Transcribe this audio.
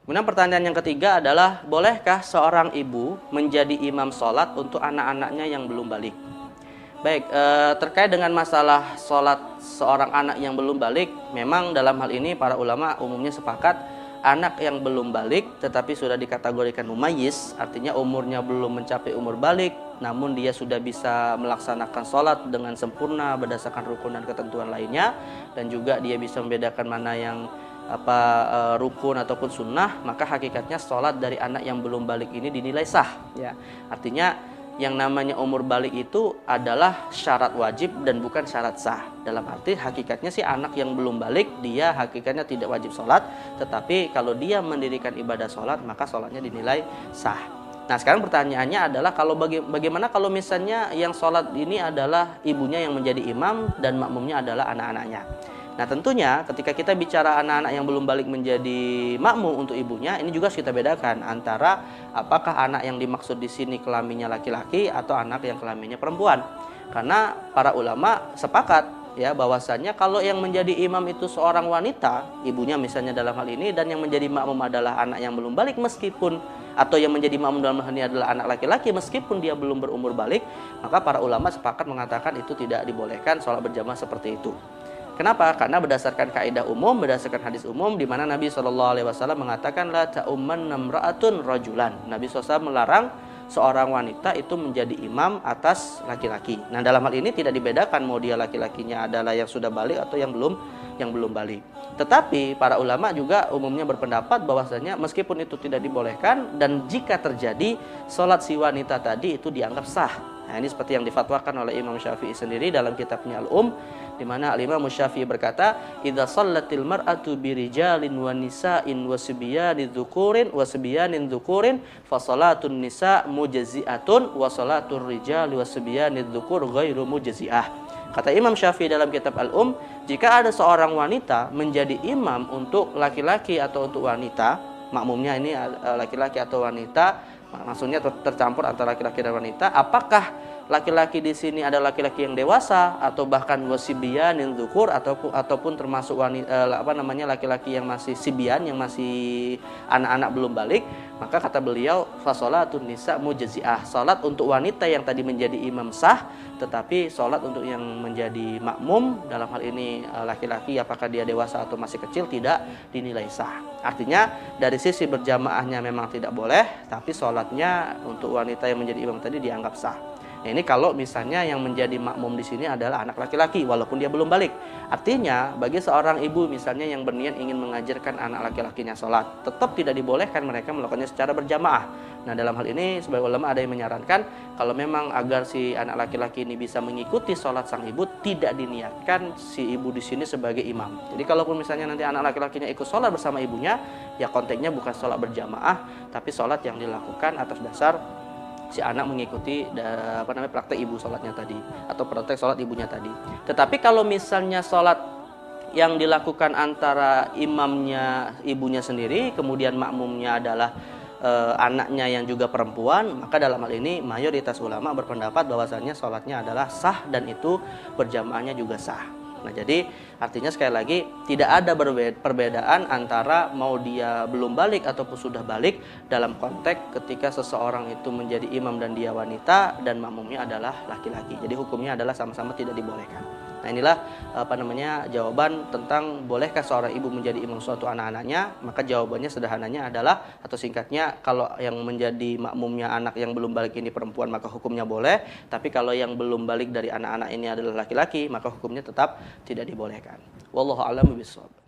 Kemudian pertanyaan yang ketiga adalah, bolehkah seorang ibu menjadi imam sholat untuk anak-anaknya yang belum balik? Baik, terkait dengan masalah sholat seorang anak yang belum balik, memang dalam hal ini para ulama umumnya sepakat, anak yang belum balik tetapi sudah dikategorikan mumayyiz, artinya umurnya belum mencapai umur balik, namun dia sudah bisa melaksanakan sholat dengan sempurna berdasarkan rukun dan ketentuan lainnya, dan juga dia bisa membedakan mana yang rukun ataupun sunnah, maka hakikatnya sholat dari anak yang belum balik ini dinilai sah, ya. Artinya yang namanya umur balik itu adalah syarat wajib dan bukan syarat sah. Dalam arti hakikatnya sih anak yang belum balik dia hakikatnya tidak wajib sholat, tetapi kalau dia mendirikan ibadah sholat maka sholatnya dinilai sah. Nah sekarang pertanyaannya adalah, kalau bagaimana kalau misalnya yang sholat ini adalah ibunya yang menjadi imam dan makmumnya adalah anak-anaknya. Nah tentunya ketika kita bicara anak-anak yang belum balik menjadi makmum untuk ibunya, ini juga harus kita bedakan antara apakah anak yang dimaksud di sini kelaminnya laki-laki atau anak yang kelaminnya perempuan. Karena para ulama sepakat ya bahwasannya kalau yang menjadi imam itu seorang wanita, ibunya misalnya dalam hal ini, dan yang menjadi makmum adalah anak yang belum balik meskipun, atau yang menjadi makmum dalam hal ini adalah anak laki-laki meskipun dia belum berumur balik, maka para ulama sepakat mengatakan itu tidak dibolehkan sholat berjamaah seperti itu. Kenapa? Karena berdasarkan kaidah umum, berdasarkan hadis umum di mana Nabi SAW mengatakan la ta'umman namra'atun rajulan. Nabi SAW melarang seorang wanita itu menjadi imam atas laki-laki. Nah, dalam hal ini tidak dibedakan mau dia laki-lakinya adalah yang sudah balik atau yang belum balik. Tetapi para ulama juga umumnya berpendapat bahwasanya meskipun itu tidak dibolehkan, dan jika terjadi sholat si wanita tadi itu dianggap sah. Nah, ini seperti yang difatwakan oleh Imam Syafi'i sendiri dalam kitabnya Al-Um, di mana Imam Syafi'i berkata, "Idza shallatil mar'atu birijalin wa nisa'in wa sibyanin dzukurin fa salatun nisa' mujzi'atun wa salatur rijali wa sibyanid dzukur ghairu mujzi'ah." Kata Imam Syafi'i dalam kitab Al-Um, jika ada seorang wanita menjadi imam untuk laki-laki atau untuk wanita, makmumnya ini laki-laki atau wanita, maksudnya tercampur antara laki-laki dan wanita, apakah laki-laki di sini ada laki-laki yang dewasa atau bahkan wasibyanin dzukur ataupun termasuk laki-laki yang masih sibyan, yang masih anak-anak belum balik, maka kata beliau fasolatun nisa mujzi'ah, salat untuk wanita yang tadi menjadi imam sah, tetapi salat untuk yang menjadi makmum dalam hal ini laki-laki apakah dia dewasa atau masih kecil tidak dinilai sah. Artinya dari sisi berjamaahnya memang tidak boleh, tapi salatnya untuk wanita yang menjadi imam tadi dianggap sah. Nah, ini kalau misalnya yang menjadi makmum di sini adalah anak laki-laki walaupun dia belum balik. Artinya bagi seorang ibu misalnya yang berniat ingin mengajarkan anak laki-lakinya sholat, tetap tidak dibolehkan mereka melakukannya secara berjamaah. Nah dalam hal ini sebagai ulama ada yang menyarankan kalau memang agar si anak laki-laki ini bisa mengikuti sholat sang ibu, tidak diniatkan si ibu di sini sebagai imam. Jadi kalaupun misalnya nanti anak laki-lakinya ikut sholat bersama ibunya, ya konteksnya bukan sholat berjamaah, tapi sholat yang dilakukan atas dasar si anak mengikuti praktek ibu sholatnya tadi atau praktek sholat ibunya tadi. Tetapi kalau misalnya sholat yang dilakukan antara imamnya ibunya sendiri, kemudian makmumnya adalah anaknya yang juga perempuan, maka dalam hal ini mayoritas ulama berpendapat bahwasannya sholatnya adalah sah dan itu berjamaahnya juga sah. Nah jadi artinya sekali lagi tidak ada perbedaan antara mau dia belum balik ataupun sudah balik dalam konteks ketika seseorang itu menjadi imam dan dia wanita dan makmumnya adalah laki-laki. Jadi hukumnya adalah sama-sama tidak dibolehkan. Nah inilah jawaban tentang bolehkah seorang ibu menjadi imam suatu anak-anaknya. Maka jawabannya sederhananya adalah, atau singkatnya, kalau yang menjadi makmumnya anak yang belum balik ini perempuan maka hukumnya boleh. Tapi kalau yang belum balik dari anak-anak ini adalah laki-laki maka hukumnya tetap tidak dibolehkan. Wallahu a'lam bishawab.